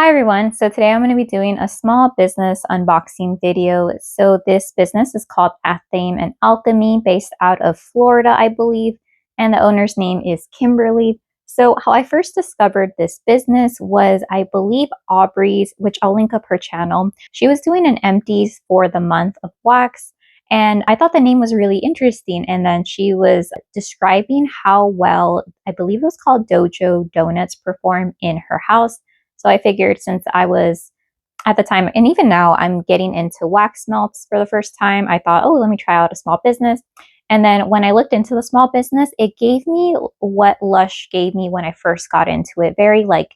Hi everyone, so today I'm going to be doing a small business unboxing video. So this business is called Athame and Alchemy, based out of Florida, I believe, and the owner's name is Kimberly. So how I first discovered this business was, I believe, Aubrey's, which I'll link up her channel. She was doing an empties for the month of wax, and I thought the name was really interesting. And then she was describing how well, I believe it was called Dojo Donuts, perform in her house. So I figured, since I was at the time, and even now, I'm getting into wax melts for the first time, I thought, oh, let me try out a small business. And then when I looked into the small business, it gave me what Lush gave me when I first got into it. Very like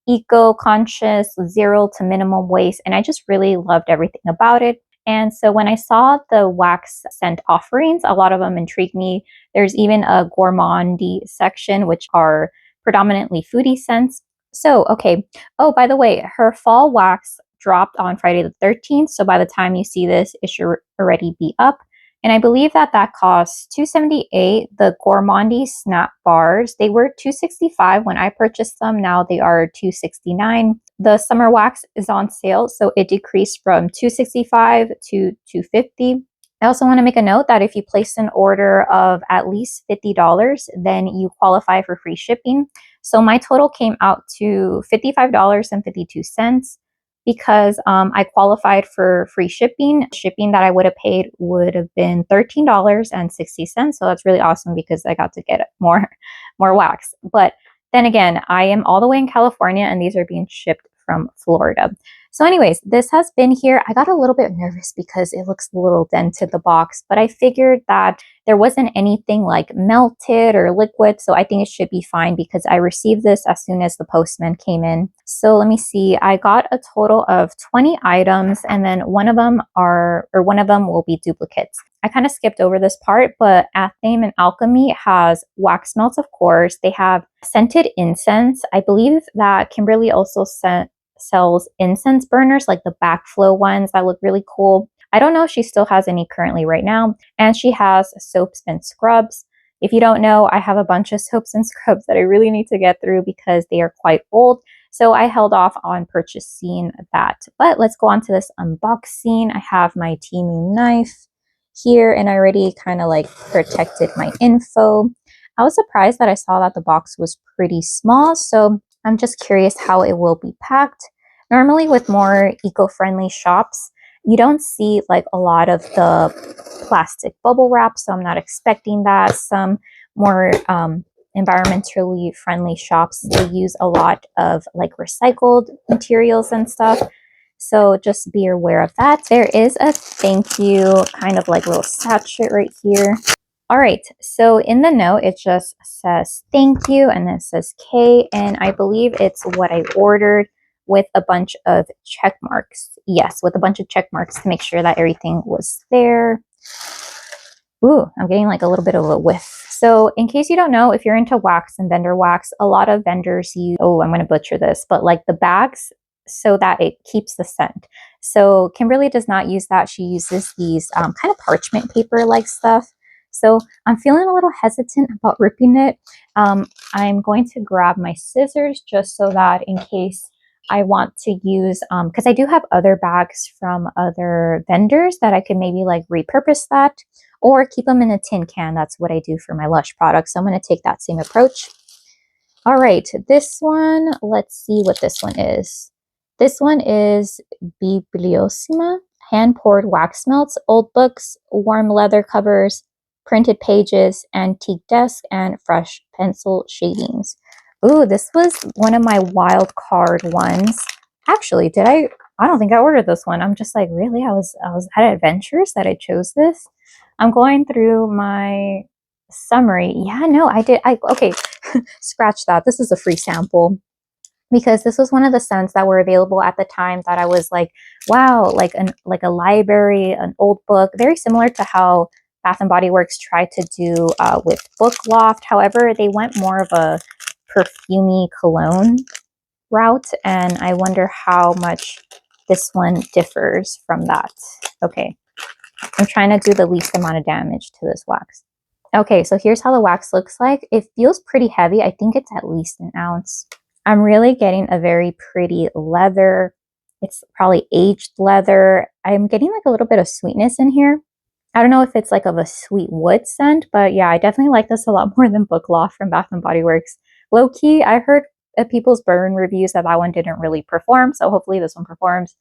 eco-conscious, zero to minimum waste. And I just really loved everything about it. And so when I saw the wax scent offerings, a lot of them intrigued me. There's even a gourmandy section, which are predominantly foodie scents. So, okay. Oh, by the way, her fall wax dropped on Friday the 13th. So by the time you see this, it should already be up. And I believe that costs $278. The Gourmandy snap bars, they were $265 when I purchased them. Now they are $269. The summer wax is on sale, so it decreased from $265 to $250. I also want to make a note that if you place an order of at least $50, then you qualify for free shipping. So my total came out to $55.52 because I qualified for free shipping. Shipping that I would have paid would have been $13.60. So that's really awesome because I got to get more wax. But then again, I am all the way in California and these are being shipped from Florida. So anyways, this has been here. I got a little bit nervous because it looks a little dented, the box, but I figured that there wasn't anything like melted or liquid, so I think it should be fine because I received this as soon as the postman came in. So let me see. I got a total of 20 items, and then one of them will be duplicates. I kind of skipped over this part, but Athame and Alchemy has wax melts, of course. They have scented incense. I believe that Kimberly also sells incense burners, like the backflow ones that look really cool. I don't know if she still has any currently right now. And she has soaps and scrubs. If you don't know, I have a bunch of soaps and scrubs that I really need to get through because they are quite old. So I held off on purchasing that. But let's go on to this unboxing. I have my Temu knife here and I already kind of like protected my info. I was surprised that I saw that the box was pretty small. So I'm just curious how it will be packed. Normally with more eco-friendly shops, you don't see like a lot of the plastic bubble wrap, so I'm not expecting that. Some more environmentally friendly shops, they use a lot of like recycled materials and stuff. So just be aware of that. There is a thank you kind of like little sachet right here. All right, so in the note, it just says thank you, and it says K, and I believe it's what I ordered with a bunch of check marks. Yes, with a bunch of check marks to make sure that everything was there. Ooh, I'm getting like a little bit of a whiff. So in case you don't know, if you're into wax and vendor wax, a lot of vendors use, oh, I'm going to butcher this, but like the bags so that it keeps the scent. So Kimberly does not use that. She uses these kind of parchment paper like stuff. So I'm feeling a little hesitant about ripping it. I'm going to grab my scissors just so that in case I want to use, because I do have other bags from other vendors that I could maybe like repurpose that or keep them in a tin can. That's what I do for my Lush products. So I'm going to take that same approach. All right, this one, let's see what this one is. This one is Bibliosmia, hand-poured wax melts, old books, warm leather covers, printed pages, antique desk, and fresh pencil shadings. Ooh, this was one of my wild card ones. Actually, I don't think I ordered this one. I'm just like, really? I was at Adventures that I chose this. I'm going through my summary. Yeah, no, I did. Okay, scratch that. This is a free sample because this was one of the scents that were available at the time that I was like, wow, like a library, an old book, very similar to how Bath and Body Works tried to do with Book Loft. However, they went more of a perfumey cologne route, and I wonder how much this one differs from that. Okay, I'm trying to do the least amount of damage to this wax. Okay, so here's how the wax looks like. It feels pretty heavy. I think it's at least an ounce. I'm really getting a very pretty leather. It's probably aged leather. I'm getting like a little bit of sweetness in here. I don't know if it's like of a sweet wood scent, but yeah, I definitely like this a lot more than Book Loft from Bath and Body Works. Low key, I heard people's burn reviews that one didn't really perform, so hopefully this one performs.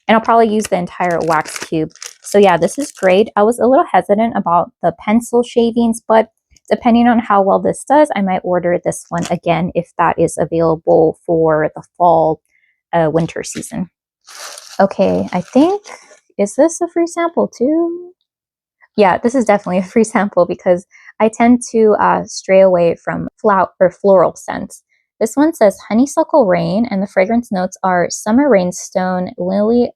And I'll probably use the entire wax cube. So yeah, this is great. I was a little hesitant about the pencil shavings, but depending on how well this does, I might order this one again if that is available for the fall winter season. Okay, I think, is this a free sample too? Yeah, this is definitely a free sample because I tend to stray away from floral scents. This one says Honeysuckle Rain, and the fragrance notes are Summer Rainstone, Lily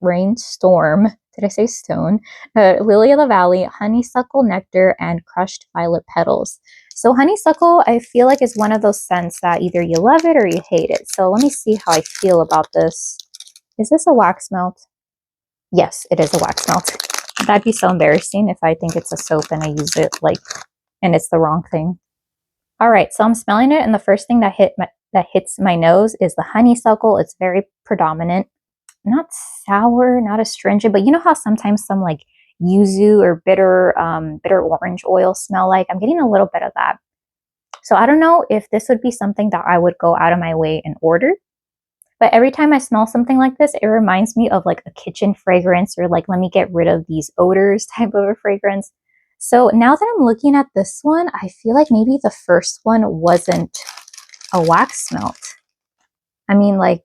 Rainstorm, did I say stone? Lily of the Valley, Honeysuckle Nectar, and Crushed Violet Petals. So honeysuckle, I feel like is one of those scents that either you love it or you hate it. So let me see how I feel about this. Is this a wax melt? Yes, it is a wax melt. That'd be so embarrassing if I think it's a soap and I use it and it's the wrong thing. All right, so I'm smelling it, and the first thing that hits my nose is the honeysuckle. It's very predominant, not sour, not astringent, but you know how sometimes some like yuzu or bitter orange oil smell like? I'm getting a little bit of that. So I don't know if this would be something that I would go out of my way and order. But every time I smell something like this, it reminds me of like a kitchen fragrance or like, let me get rid of these odors type of a fragrance. So now that I'm looking at this one, I feel like maybe the first one wasn't a wax melt. I mean, like,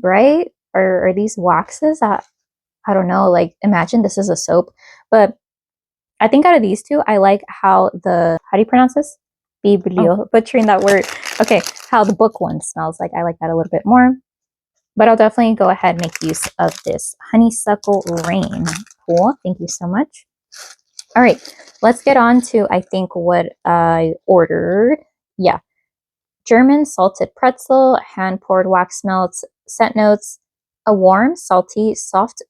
right? Or are these waxes? I don't know. Like, imagine this is a soap. But I think out of these two, I like how how do you pronounce this? Butchering that word. Okay, how the book one smells like. I like that a little bit more. But I'll definitely go ahead and make use of this Honeysuckle Rain. Cool. Thank you so much. All right. Let's get on to, I think, what I ordered. Yeah. German salted pretzel, hand-poured wax melts, scent notes, a warm, salty, soft,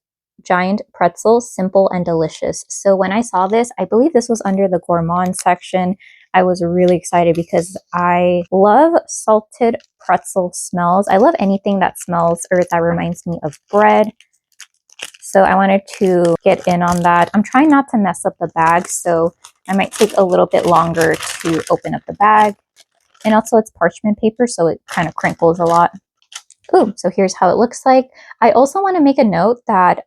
giant pretzel, simple and delicious. So when I saw this, I believe this was under the gourmand section. I was really excited because I love salted pretzel smells. I love anything that smells or that reminds me of bread. So I wanted to get in on that. I'm trying not to mess up the bag, so I might take a little bit longer to open up the bag. And also it's parchment paper, so it kind of crinkles a lot. Ooh, so here's how it looks like. I also want to make a note that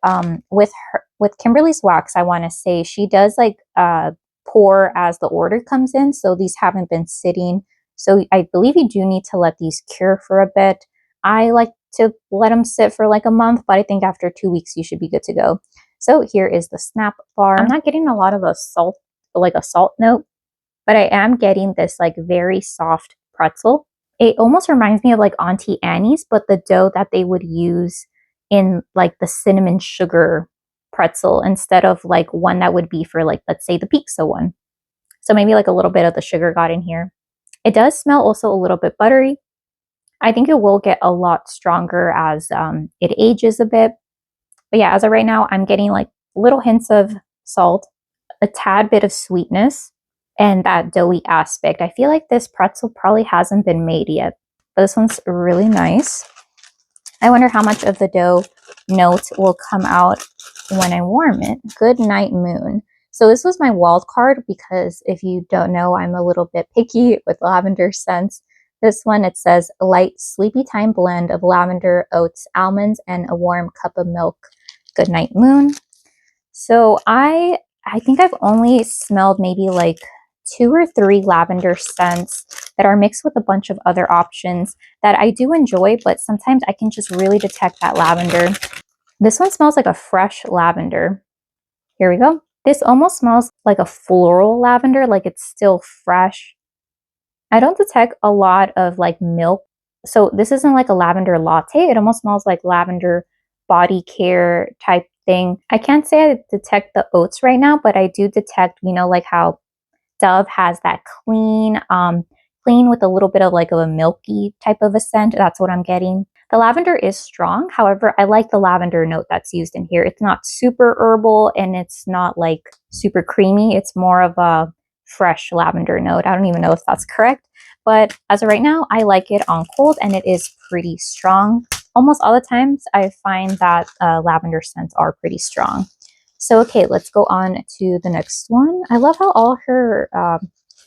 with Kimberly's wax, I want to say she does like pour as the order comes in. So these haven't been sitting. So I believe you do need to let these cure for a bit. I like to let them sit for like a month, but I think after 2 weeks, you should be good to go. So here is the snap bar. I'm not getting a lot of a salt note, but I am getting this like very soft pretzel. It almost reminds me of like Auntie Annie's, but the dough that they would use in like the cinnamon sugar pretzel instead of like one that would be for like, let's say the pizza one. So maybe like a little bit of the sugar got in here. It does smell also a little bit buttery. I think it will get a lot stronger as it ages a bit. But yeah, as of right now, I'm getting like little hints of salt, a tad bit of sweetness, and that doughy aspect. I feel like this pretzel probably hasn't been made yet, but this one's really nice. I wonder how much of the dough note will come out when I warm it. Goodnight Moon. So this was my wild card because if you don't know, I'm a little bit picky with lavender scents. This one, it says light sleepy time blend of lavender, oats, almonds, and a warm cup of milk. Goodnight Moon. So I think I've only smelled maybe like 2 or 3 lavender scents that are mixed with a bunch of other options that I do enjoy, but sometimes I can just really detect that lavender. This one smells like a fresh lavender. Here we go. This almost smells like a floral lavender, like it's still fresh. I don't detect a lot of like milk. So this isn't like a lavender latte. It almost smells like lavender body care type thing. I can't say I detect the oats right now, but I do detect, you know, like how Dove has that clean with a little bit of like a milky type of a scent. That's what I'm getting. The lavender is strong. However, I like the lavender note that's used in here. It's not super herbal and it's not like super creamy. It's more of a fresh lavender note. I don't even know if that's correct, but as of right now, I like it on cold and it is pretty strong. Almost all the times I find that lavender scents are pretty strong. So okay, let's go on to the next one. I love how all her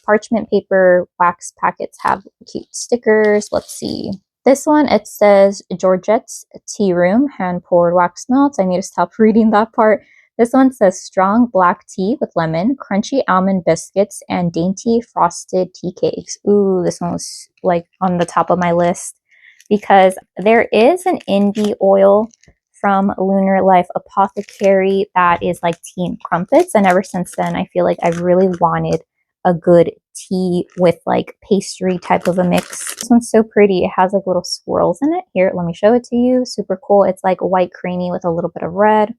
parchment paper wax packets have cute stickers. Let's see. This one, it says Georgette's Tea Room, hand-poured wax melts. I need to stop reading that part. This one says strong black tea with lemon, crunchy almond biscuits, and dainty frosted tea cakes. Ooh, this one was like on the top of my list because there is an indie oil from Lunar Life Apothecary that is like tea and crumpets. And ever since then, I feel like I've really wanted a good tea with like pastry type of a mix. This one's so pretty. It has like little swirls in it. Here, let me show it to you. Super cool. It's like white creamy with a little bit of red.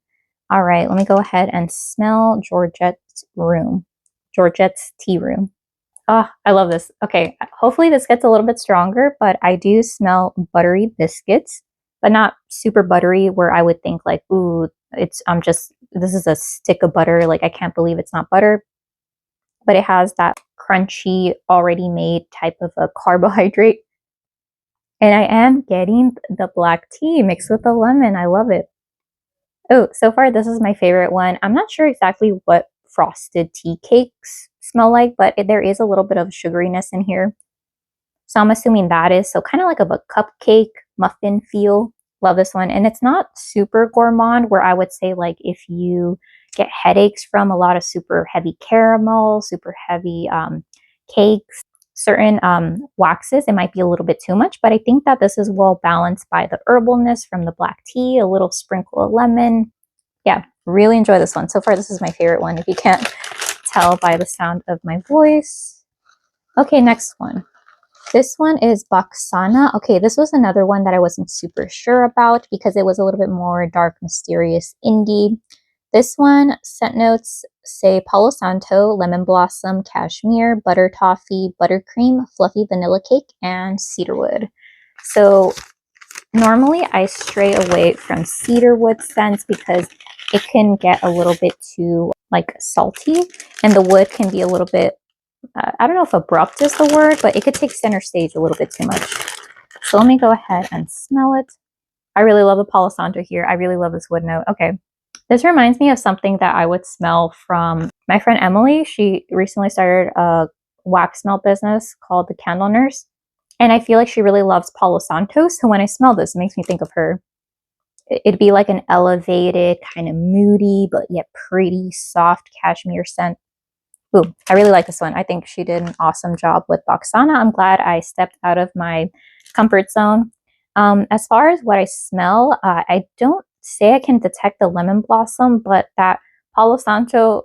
All right, let me go ahead and smell Georgette's room. Georgette's tea room. Oh, I love this. Okay, hopefully this gets a little bit stronger, but I do smell buttery biscuits, but not super buttery where I would think like, ooh, this is a stick of butter. Like I can't believe it's not butter. But it has that crunchy, already made type of a carbohydrate. And I am getting the black tea mixed with the lemon. I love it. Oh, so far this is my favorite one. I'm not sure exactly what frosted tea cakes smell like, but there is a little bit of sugariness in here. So I'm assuming that is. So kind of like a cupcake muffin feel. Love this one. And it's not super gourmand where I would say like if you get headaches from a lot of super heavy caramel, super heavy cakes, certain waxes, it might be a little bit too much, but I think that this is well balanced by the herbalness from the black tea, a little sprinkle of lemon. Yeah, really enjoy this one. So far, this is my favorite one, if you can't tell by the sound of my voice. Okay, next one. This one is Bakasana. Okay, this was another one that I wasn't super sure about because it was a little bit more dark, mysterious, indie. This one, scent notes say Palo Santo, lemon blossom, cashmere, butter toffee, buttercream, fluffy vanilla cake, and cedarwood. So normally I stray away from cedarwood scents because it can get a little bit too like salty and the wood can be a little bit, I don't know if abrupt is the word, but it could take center stage a little bit too much. So let me go ahead and smell it. I really love the Palo Santo here. I really love this wood note. Okay. This reminds me of something that I would smell from my friend Emily. She recently started a wax melt business called The Candle Nurse. And I feel like she really loves Palo Santo. So when I smell this, it makes me think of her. It'd be like an elevated, kind of moody, but yet pretty soft cashmere scent. Ooh, I really like this one. I think she did an awesome job with Bakasana. I'm glad I stepped out of my comfort zone. As far as what I smell, I don't say I can detect the lemon blossom, but that Palo Santo,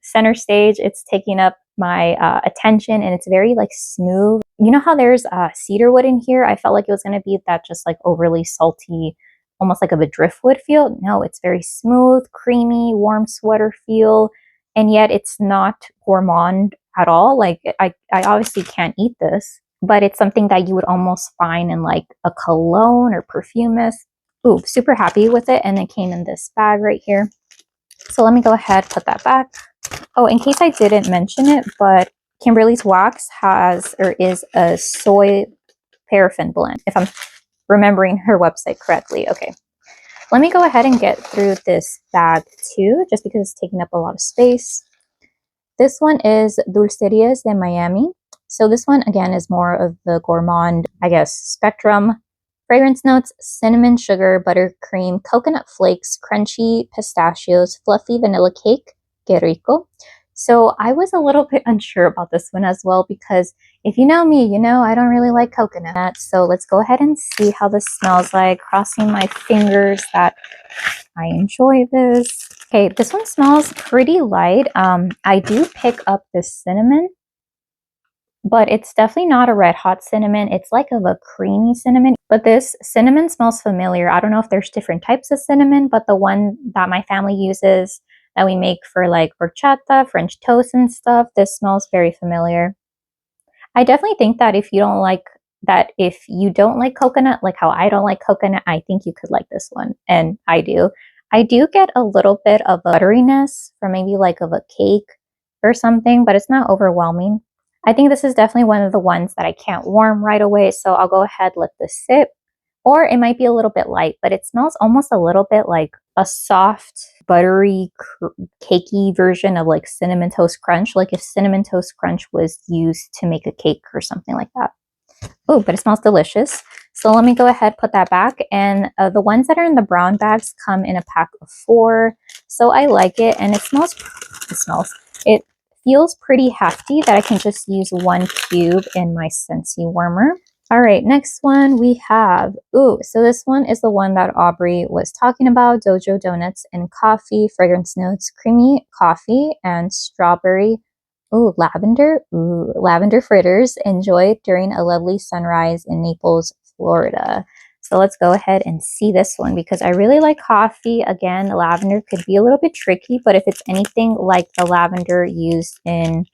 center stage, it's taking up my attention and it's very like smooth. You know how there's cedarwood in here? I felt like it was going to be that just like overly salty, almost like of a driftwood feel. No, it's very smooth, creamy, warm sweater feel. And yet it's not gourmand at all. Like I obviously can't eat this, but it's something that you would almost find in like a cologne or perfume mist. Ooh, super happy with it. And it came in this bag right here. So let me go ahead, put that back. Oh, in case I didn't mention it, but Kimberly's wax is a soy paraffin blend, if I'm remembering her website correctly. Okay. Let me go ahead and get through this bag too, just because it's taking up a lot of space. This one is Dulcerias de Miami. So this one, again, is more of the gourmand, I guess, spectrum. Fragrance notes, cinnamon, sugar, buttercream, coconut flakes, crunchy pistachios, fluffy vanilla cake, que rico. So I was a little bit unsure about this one as well because if you know me, you know I don't really like coconut. So let's go ahead and see how this smells like. Crossing my fingers that I enjoy this. Okay, this one smells pretty light. I do pick up this cinnamon, but it's definitely not a red hot cinnamon. It's like of a creamy cinnamon, but this cinnamon smells familiar. I don't know if there's different types of cinnamon, but the one that my family uses that we make for like horchata, French toast and stuff, this smells very familiar. I definitely think that if you don't like coconut, like how I don't like coconut, I think you could like this one. And I do. I do get a little bit of a butteriness from maybe like of a cake or something, but it's not overwhelming. I think this is definitely one of the ones that I can't warm right away, so I'll go ahead, let this sit. Or it might be a little bit light, but it smells almost a little bit like a soft, buttery, cakey version of like Cinnamon Toast Crunch, like if Cinnamon Toast Crunch was used to make a cake or something like that. Oh, but it smells delicious. So let me go ahead, put that back. And the ones that are in the brown bags come in a pack of 4. So I like it, and it feels pretty hefty that I can just use 1 cube in my Scentsy warmer. All right, next one we have, so this one is the one that Aubrey was talking about, Dojo Donuts and Coffee, fragrance notes, creamy coffee and strawberry. Lavender. Lavender fritters enjoyed during a lovely sunrise in Naples, Florida. So let's go ahead and see this one because I really like coffee. Again, lavender could be a little bit tricky, but if it's anything like the lavender used in,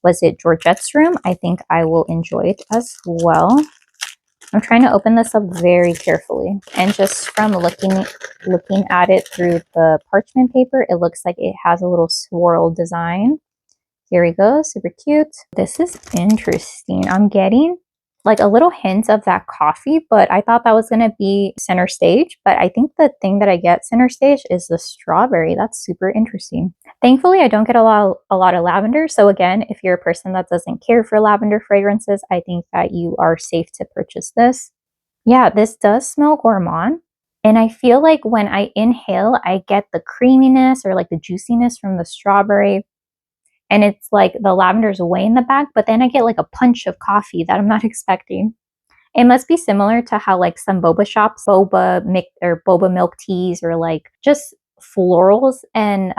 was it Georgette's room, I think I will enjoy it as well. I'm trying to open this up very carefully, and just from looking at it through the parchment paper, it looks like it has a little swirl design. Here we go, super cute. This is interesting. I'm getting like a little hint of that coffee, but I thought that was gonna be center stage, but I think the thing that I get center stage is the strawberry. That's super interesting. Thankfully, I don't get a lot of lavender, so again, if you're a person that doesn't care for lavender fragrances, I think that you are safe to purchase this. Yeah, this does smell gourmand. And I feel like when I inhale, I get the creaminess or like the juiciness from the strawberry. And it's like the lavender's way in the back, but then I get like a punch of coffee that I'm not expecting. It must be similar to how like some boba shops, boba milk teas, or like just florals and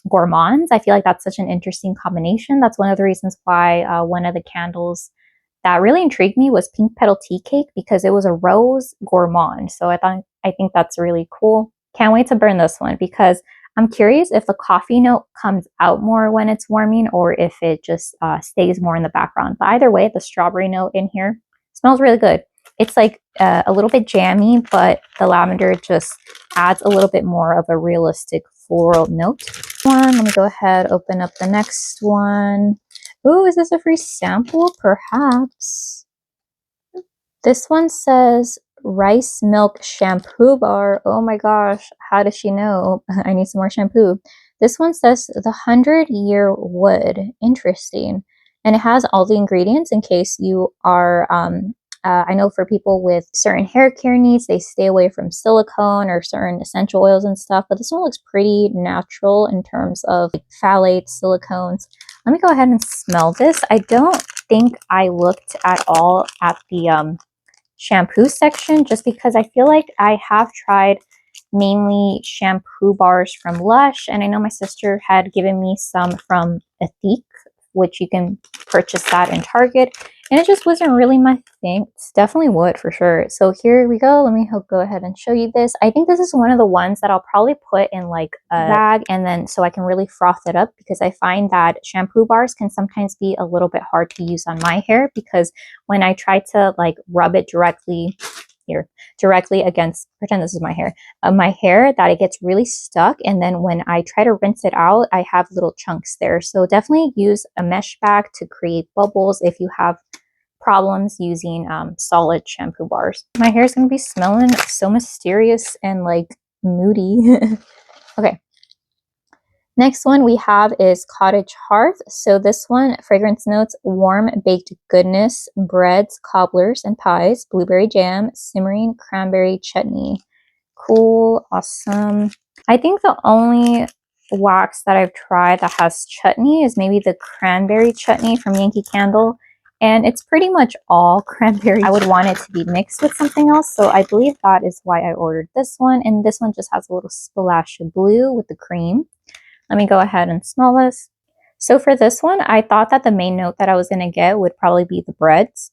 gourmands. I feel like that's such an interesting combination. That's one of the reasons why one of the candles that really intrigued me was Pink Petal Tea Cake, because it was a rose gourmand. So I think that's really cool. Can't wait to burn this one because I'm curious if the coffee note comes out more when it's warming or if it just stays more in the background. But either way, the strawberry note in here smells really good. It's like a little bit jammy, but the lavender just adds a little bit more of a realistic floral note. Let me go ahead, open up the next one. Ooh, is this a free sample? Perhaps. This one says rice milk shampoo bar. Oh my gosh, how does she know? I need some more shampoo. This one says the 100-year wood. Interesting. And it has all the ingredients in case you are, I know for people with certain hair care needs, they stay away from silicone or certain essential oils and stuff. But this one looks pretty natural in terms of like phthalates, silicones. Let me go ahead and smell this. I don't think I looked at all at the shampoo section, just because I feel like I have tried mainly shampoo bars from Lush, and I know my sister had given me some from Athame, which you can purchase that in Target, and it just wasn't really my thing. It's definitely wood for sure. So here we go. Let me go ahead and show you this. I think this is one of the ones that I'll probably put in like a bag, and then so I can really froth it up, because I find that shampoo bars can sometimes be a little bit hard to use on my hair, because when I try to like rub it directly against, pretend this is my hair, that it gets really stuck, and then when I try to rinse it out, I have little chunks there. So definitely use a mesh bag to create bubbles if you have problems using solid shampoo bars. My hair is going to be smelling so mysterious and like moody. Okay. Next one we have is Cottage Hearth. So this one, fragrance notes, warm baked goodness, breads, cobblers, and pies, blueberry jam, simmering cranberry chutney. Cool, awesome. I think the only wax that I've tried that has chutney is maybe the cranberry chutney from Yankee Candle. And it's pretty much all cranberry. I would want it to be mixed with something else. So I believe that is why I ordered this one. And this one just has a little splash of blue with the cream. Let me go ahead and smell this. So for this one, I thought that the main note that I was going to get would probably be the breads,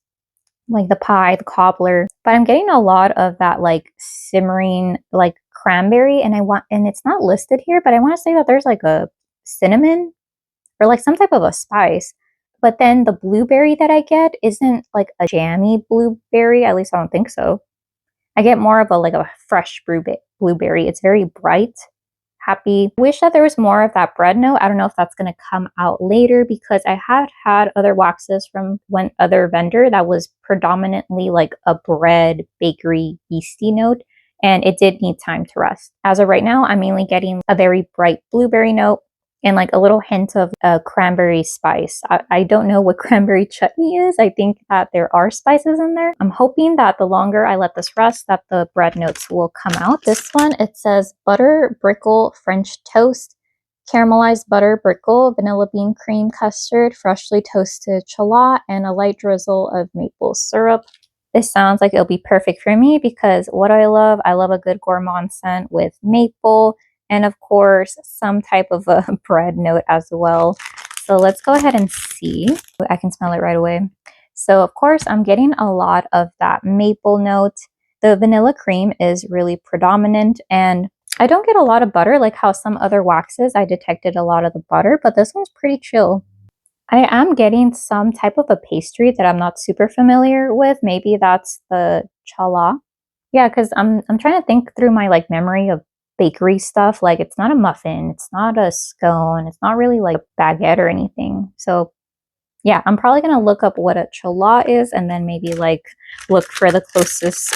like the pie, the cobbler, but I'm getting a lot of that like simmering like cranberry, and it's not listed here, but I want to say that there's like a cinnamon or like some type of a spice. But then the blueberry that I get isn't like a jammy blueberry, at least I don't think so. I get more of a like a fresh blueberry. It's very bright. happy. Wish that there was more of that bread note. I don't know if that's going to come out later because I had other waxes from one other vendor that was predominantly like a bread, bakery, yeasty note, and it did need time to rest. As of right now, I'm mainly getting a very bright blueberry note and like a little hint of cranberry spice. I don't know what cranberry chutney is. I think that there are spices in there. I'm hoping that the longer I let this rest, that the bread notes will come out. This one, it says butter, brickle, French toast, caramelized butter, brickle, vanilla bean cream custard, freshly toasted chola, and a light drizzle of maple syrup. This sounds like it'll be perfect for me because what I love a good gourmand scent with maple, and of course, some type of a bread note as well. So let's go ahead and see. I can smell it right away. So of course, I'm getting a lot of that maple note. The vanilla cream is really predominant, and I don't get a lot of butter like how some other waxes I detected a lot of the butter, but this one's pretty chill. I am getting some type of a pastry that I'm not super familiar with. Maybe that's the chala. Yeah, because I'm trying to think through my like memory of bakery stuff. Like it's not a muffin, it's not a scone, it's not really like a baguette or anything. So yeah, I'm probably gonna look up what a chala is and then maybe like look for the closest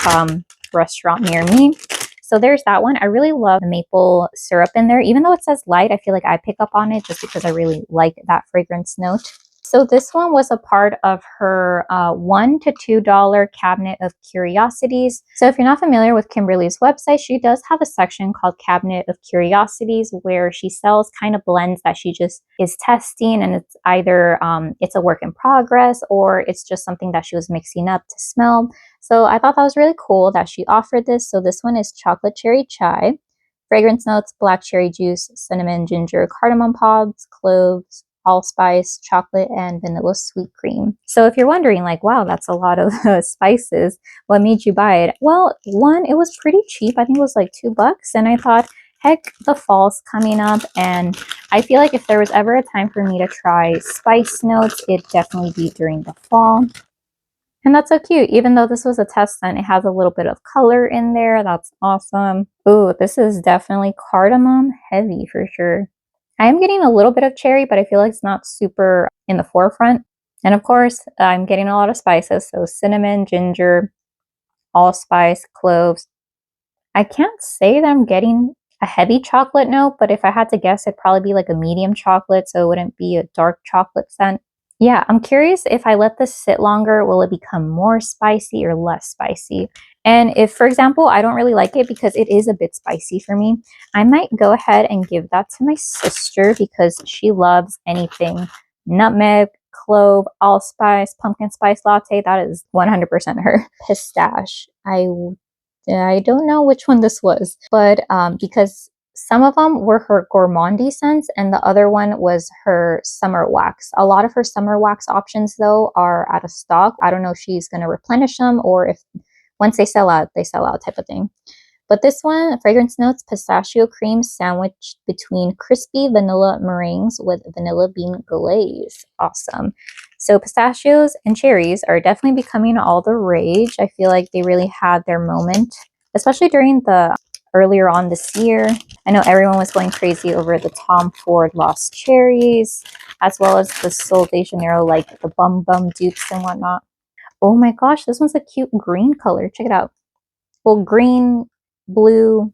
restaurant near me. So there's that one. I really love the maple syrup in there. Even though it says light, I feel like I pick up on it just because I really like that fragrance note. So this one was a part of her $1 to $2 cabinet of curiosities. So if you're not familiar with Kimberly's website, she does have a section called Cabinet of Curiosities where she sells kind of blends that she just is testing, and it's either it's a work in progress or it's just something that she was mixing up to smell. So I thought that was really cool that she offered this. So this one is chocolate cherry chai, fragrance notes, black cherry juice, cinnamon, ginger, cardamom pods, cloves, allspice, chocolate, and vanilla sweet cream. So if you're wondering like, wow, that's a lot of spices, what made you buy it? Well, one, it was pretty cheap. I think it was like $2. And I thought, heck, the fall's coming up. And I feel like if there was ever a time for me to try spice notes, it'd definitely be during the fall. And that's so cute. Even though this was a test scent, it has a little bit of color in there. That's awesome. Ooh, this is definitely cardamom heavy for sure. I am getting a little bit of cherry, but I feel like it's not super in the forefront. And of course, I'm getting a lot of spices. So cinnamon, ginger, allspice, cloves. I can't say that I'm getting a heavy chocolate note, but if I had to guess, it'd probably be like a medium chocolate, so it wouldn't be a dark chocolate scent. Yeah, I'm curious if I let this sit longer, will it become more spicy or less spicy? And if, for example, I don't really like it because it is a bit spicy for me, I might go ahead and give that to my sister because she loves anything nutmeg, clove, allspice, pumpkin spice latte. That is 100% her. Pistache. I don't know which one this was, but because some of them were her gourmandy scents and the other one was her summer wax. A lot of her summer wax options though are out of stock. I don't know if she's going to replenish them or if once they sell out type of thing. But this one, fragrance notes, pistachio cream sandwiched between crispy vanilla meringues with vanilla bean glaze. Awesome. So pistachios and cherries are definitely becoming all the rage. I feel like they really had their moment, especially during the earlier on this year. I know everyone was going crazy over the Tom Ford Lost Cherries, as well as the Sol de Janeiro, like the Bum Bum dupes and whatnot. Oh my gosh, this one's a cute green color. Check it out. Well, green, blue.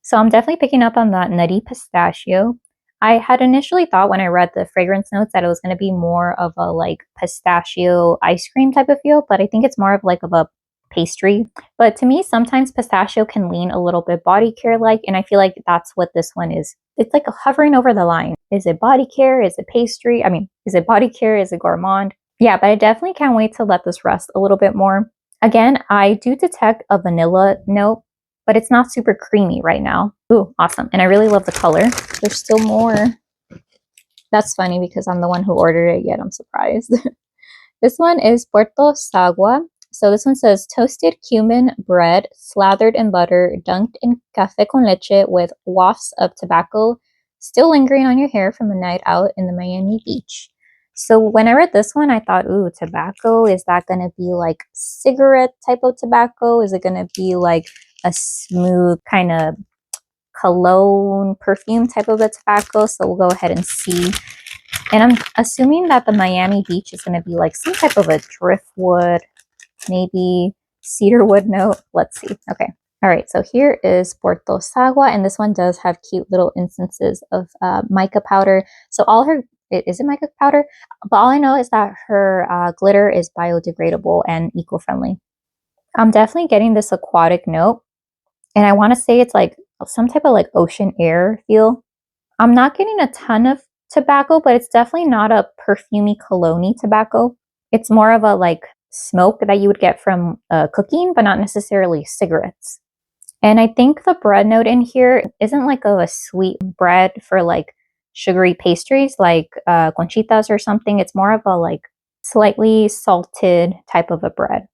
So I'm definitely picking up on that nutty pistachio. I had initially thought when I read the fragrance notes that it was going to be more of a like pistachio ice cream type of feel, but I think it's more of like of a pastry. But to me, sometimes pistachio can lean a little bit body care like, and I feel like that's what this one is. It's like hovering over the line. Is it body care? Is it pastry? I mean, is it body care? Is it gourmand? Yeah, but I definitely can't wait to let this rest a little bit more. Again, I do detect a vanilla note, but it's not super creamy right now. Ooh, awesome. And I really love the color. There's still more. That's funny because I'm the one who ordered it, yet I'm surprised. This one is Puerto Sagua. So this one says toasted cumin bread slathered in butter, dunked in café con leche with wafts of tobacco still lingering on your hair from a night out in the Miami beach. So when I read this one, I thought, ooh, tobacco, is that going to be like cigarette type of tobacco? Is it going to be like a smooth kind of cologne perfume type of a tobacco. So we'll go ahead and see. And I'm assuming that the Miami Beach is going to be like some type of a driftwood, maybe cedarwood note. Let's see. Okay. All right. So here is Puerto Sagua. And this one does have cute little instances of mica powder. So all her, is it mica powder? But all I know is that her glitter is biodegradable and eco-friendly. I'm definitely getting this aquatic note. And I want to say it's like some type of like ocean air feel. I'm not getting a ton of tobacco, but it's definitely not a perfumey cologne tobacco. It's more of a like smoke that you would get from cooking, but not necessarily cigarettes. And I think the bread note in here isn't like a sweet bread for like sugary pastries like conchitas or something. It's more of a like slightly salted type of a bread,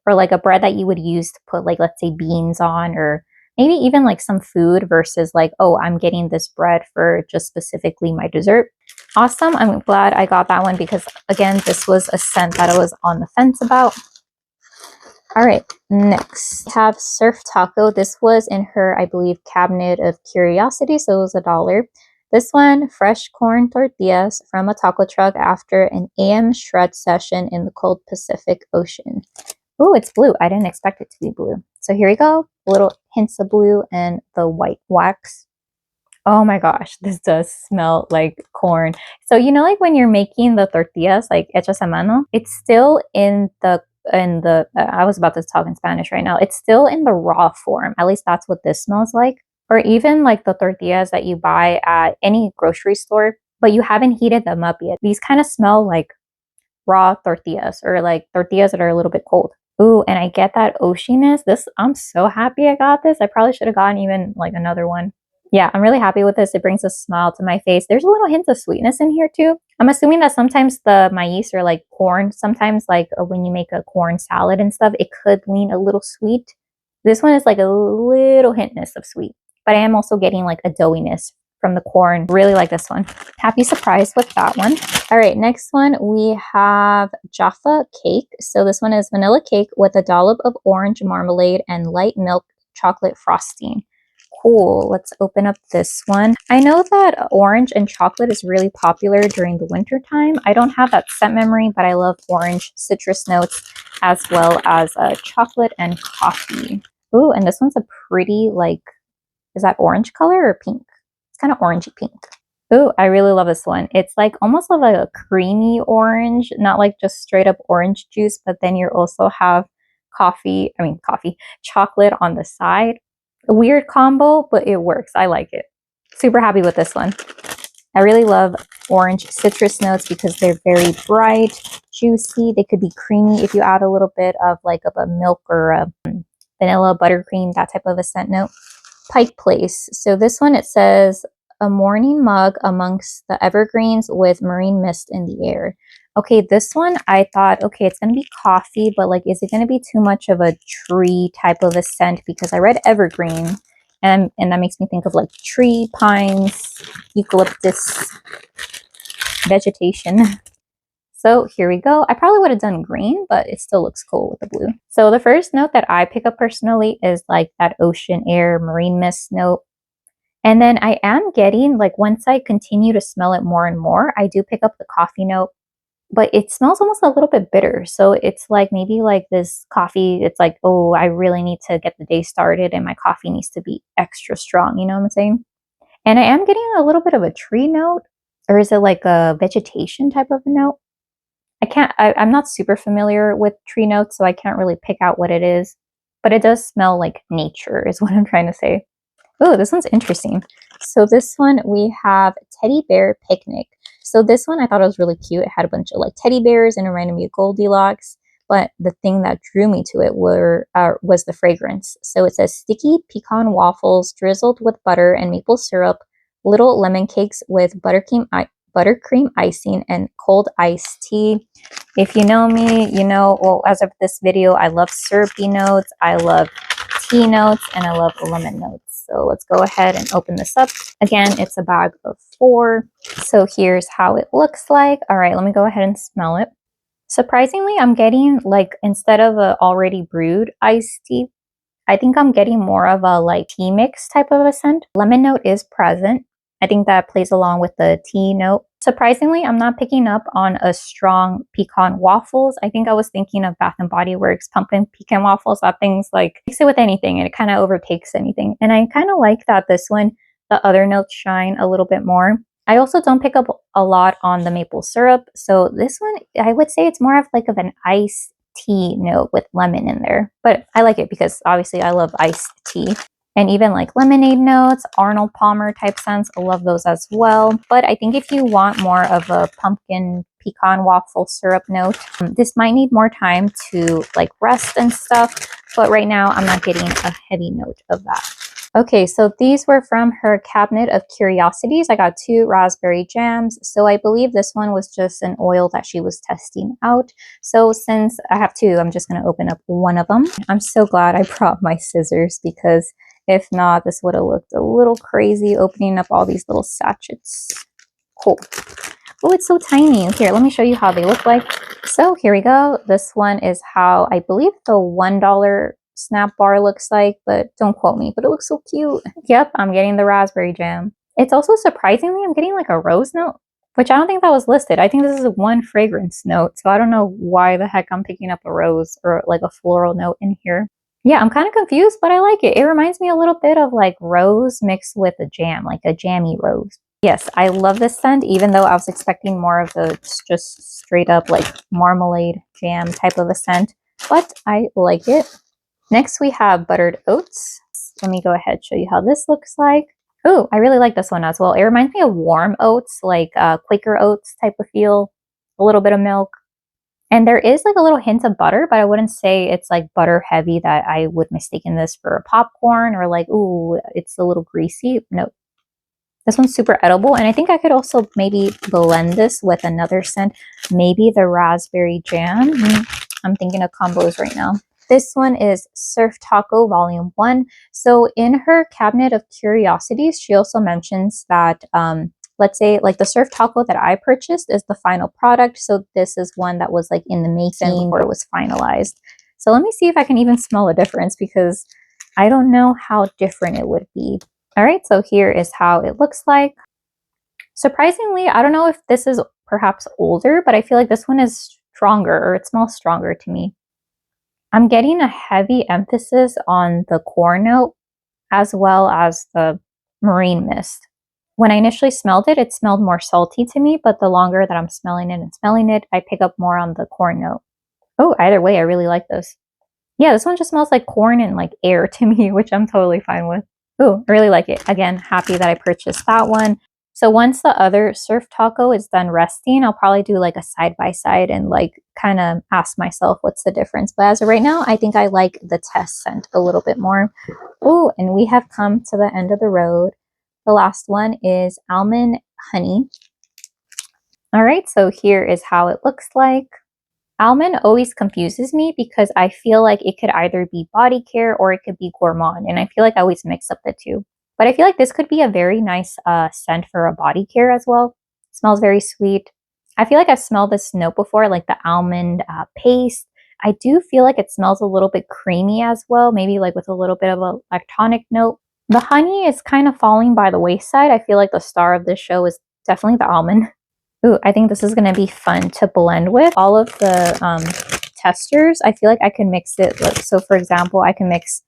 or like a bread that you would use to put like, let's say, beans on, or maybe even like some food versus like, oh, I'm getting this bread for just specifically my dessert. Awesome. I'm glad I got that one because, again, this was a scent that I was on the fence about. All right, next we have Surf Taco. This was in her, I believe, cabinet of curiosity, so it was $1. This one, fresh corn tortillas from a taco truck after an AM shred session in the cold Pacific Ocean. Oh, it's blue. I didn't expect it to be blue. So here we go. Little hints of blue and the white wax. Oh my gosh, this does smell like corn. So you know, like when you're making the tortillas, like hechas a mano, it's still in the I was about to talk in Spanish right now. It's still in the raw form. At least that's what this smells like. Or even like the tortillas that you buy at any grocery store, but you haven't heated them up yet. These kind of smell like raw tortillas, or like tortillas that are a little bit cold. Ooh, and I get that oceanness. I'm so happy I got this. I probably should have gotten even like another one. Yeah, I'm really happy with this. It brings a smile to my face. There's a little hint of sweetness in here too. I'm assuming that sometimes the maize, or like corn, sometimes like when you make a corn salad and stuff, it could lean a little sweet. This one is like a little hintness of sweet, but I am also getting like a doughiness from the corn. Really like this one. Happy surprise with that one. All right, next one we have Jaffa Cake. So this one is vanilla cake with a dollop of orange marmalade and light milk chocolate frosting. Cool. Let's open up this one. I know that orange and chocolate is really popular during the winter time. I don't have that scent memory, but I love orange citrus notes as well as chocolate and coffee. Ooh, and this one's a pretty, like, is that orange color or pink? It's kind of orangey pink. Ooh, I really love this one. It's like almost like a creamy orange, not like just straight up orange juice, but then you also have chocolate on the side. A weird combo, but it works. I like it. Super happy with this one. I really love orange citrus notes because they're very bright, juicy. They could be creamy if you add a little bit of like a milk or a vanilla, buttercream, that type of a scent note. Pike Place. So this one, it says, a morning mug amongst the evergreens with marine mist in the air. Okay, this one, I thought, okay, it's going to be coffee, but like, is it going to be too much of a tree type of a scent? Because I read evergreen, and that makes me think of like tree, pines, eucalyptus, vegetation. So here we go. I probably would have done green, but it still looks cool with the blue. So the first note that I pick up personally is like that ocean air, marine mist note. And then I am getting, like, once I continue to smell it more and more, I do pick up the coffee note. But it smells almost a little bit bitter. So it's like maybe like this coffee, it's like, oh, I really need to get the day started and my coffee needs to be extra strong. You know what I'm saying? And I am getting a little bit of a tree note. Or is it like a vegetation type of a note? I'm not super familiar with tree notes, so I can't really pick out what it is. But it does smell like nature is what I'm trying to say. Oh, this one's interesting. So this one, we have Teddy Bear Picnic. So this one I thought it was really cute. It had a bunch of like teddy bears and it reminded me of Goldilocks. But the thing that drew me to it was the fragrance. So it says sticky pecan waffles drizzled with butter and maple syrup, little lemon cakes with buttercream icing, and cold iced tea. If you know me, you know, well, as of this video, I love syrupy notes, I love tea notes, and I love lemon notes. So let's go ahead and open this up. Again, it's a bag of 4. So here's how it looks like. All right, let me go ahead and smell it. Surprisingly, I'm getting, like, instead of a already brewed iced tea, I think I'm getting more of a like tea mix type of a scent. Lemon note is present. I think that plays along with the tea note. Surprisingly, I'm not picking up on a strong pecan waffles. I think I was thinking of Bath and Body Works pumpkin pecan waffles. That thing's like, mix it with anything and it kind of overtakes anything. And I kind of like that this one, the other notes shine a little bit more. I also don't pick up a lot on the maple syrup. So this one, I would say it's more of like of an iced tea note with lemon in there. But I like it because obviously I love iced tea. And even like lemonade notes, Arnold Palmer type scents, I love those as well. But I think if you want more of a pumpkin pecan waffle syrup note, this might need more time to like rest and stuff. But right now I'm not getting a heavy note of that. Okay, so these were from her cabinet of curiosities. I got 2 raspberry jams. So I believe this one was just an oil that she was testing out. So since I have 2, I'm just going to open up one of them. I'm so glad I brought my scissors because if not, this would have looked a little crazy opening up all these little sachets. Cool. Oh, it's so tiny. Here, let me show you how they look like. So here we go. This one is how I believe the $1 snap bar looks like, but don't quote me, but it looks so cute. Yep, I'm getting the raspberry jam. It's also surprisingly, I'm getting like a rose note, which I don't think that was listed. I think this is one fragrance note, so I don't know why the heck I'm picking up a rose or like a floral note in here. Yeah, I'm kind of confused, but I like it. It reminds me a little bit of like rose mixed with a jam, like a jammy rose. Yes, I love this scent, even though I was expecting more of the just straight up like marmalade jam type of a scent, but I like it. Next, we have buttered oats. Let me go ahead and show you how this looks like. Oh, I really like this one as well. It reminds me of warm oats, like Quaker oats type of feel, a little bit of milk. And there is like a little hint of butter, but I wouldn't say it's like butter heavy that I would mistaken this for a popcorn or like, ooh, it's a little greasy. No, this one's super edible. And I think I could also maybe blend this with another scent, maybe the raspberry jam. I'm thinking of combos right now. This one is Surf Taco Volume 1. So in her cabinet of curiosities, she also mentions that, let's say like the surf taco that I purchased is the final product. So this is one that was like in the making before it was finalized. So let me see if I can even smell a difference because I don't know how different it would be. All right, so here is how it looks like. Surprisingly, I don't know if this is perhaps older, but I feel like this one is stronger, or it smells stronger to me. I'm getting a heavy emphasis on the core note as well as the marine mist. When I initially smelled it, it smelled more salty to me, but the longer that I'm smelling it, I pick up more on the corn note. Oh, either way, I really like this. Yeah, this one just smells like corn and like air to me, which I'm totally fine with. Oh, I really like it. Again, happy that I purchased that one. So once the other surf taco is done resting, I'll probably do like a side-by-side and like kind of ask myself what's the difference. But as of right now, I think I like the test scent a little bit more. Oh, and we have come to the end of the road. The last one is Almond Honey. All right, so here is how it looks like. Almond always confuses me because I feel like it could either be body care or it could be gourmand. And I feel like I always mix up the two. But I feel like this could be a very nice scent for a body care as well. It smells very sweet. I feel like I've smelled this note before, like the almond paste. I do feel like it smells a little bit creamy as well, maybe like with a little bit of a lactonic note. The honey is kind of falling by the wayside. I feel like the star of this show is definitely the almond. Ooh, I think this is going to be fun to blend with. All of the testers, I feel like I can mix it. So for example, I can mix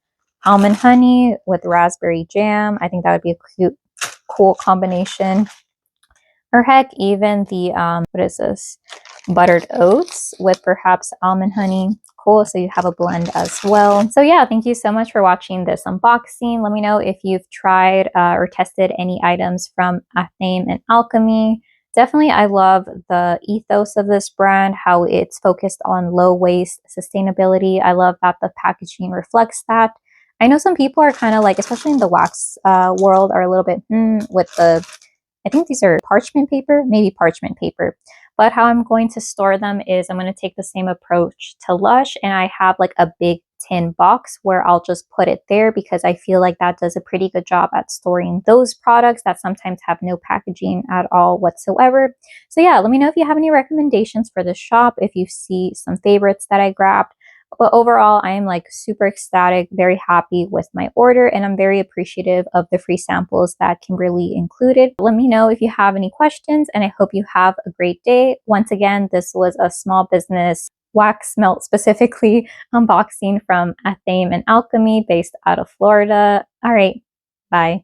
almond honey with raspberry jam. I think that would be a cute, cool combination. Or heck, even the, what is this? Buttered oats with perhaps almond honey. Cool, so you have a blend as well. So yeah, thank you so much for watching this unboxing. Let me know if you've tried or tested any items from Athame and Alchemy. Definitely, I love the ethos of this brand, how it's focused on low waste sustainability. I love that the packaging reflects that. I know some people are kind of like, especially in the wax world, are a little bit with the, I think these are parchment paper, maybe parchment paper. But how I'm going to store them is I'm going to take the same approach to Lush, and I have like a big tin box where I'll just put it there because I feel like that does a pretty good job at storing those products that sometimes have no packaging at all whatsoever. So yeah, let me know if you have any recommendations for this shop, if you see some favorites that I grabbed, But overall, I am like super ecstatic, very happy with my order, and I'm very appreciative of the free samples that Kimberly included. Let me know if you have any questions, and I hope you have a great day. Once again, this was a small business wax melt specifically unboxing from Athame and Alchemy based out of Florida. All right, bye.